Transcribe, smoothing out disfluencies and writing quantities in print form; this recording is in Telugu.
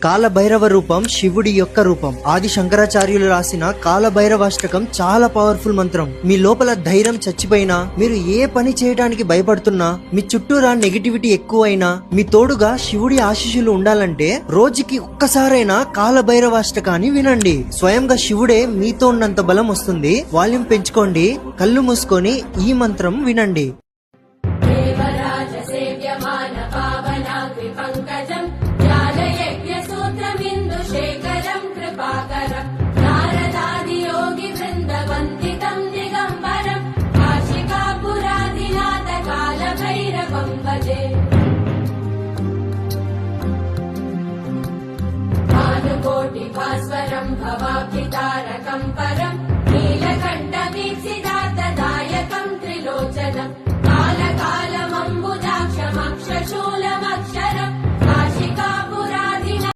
కాలభైరవ రూపం శివుడి యొక్క రూపం. ఆది శంకరాచార్యులు రాసిన కాలభైరవాష్టకం చాలా పవర్ఫుల్ మంత్రం. మీ లోపల ధైర్యం చచ్చిపోయినా, మీరు ఏ పని చేయడానికి భయపడుతున్నా, మీ చుట్టూరా నెగిటివిటీ ఎక్కువైనా, మీ తోడుగా శివుడి ఆశీస్సులు ఉండాలంటే రోజుకి ఒక్కసారైనా కాలభైరవాష్టకాన్ని వినండి. స్వయంగా శివుడే మీతో ఉన్నంత బలం వస్తుంది. వాల్యూమ్ పెంచుకోండి, కళ్ళు మూసుకొని ఈ మంత్రం వినండి. भास्वरं भवाब्धितारकं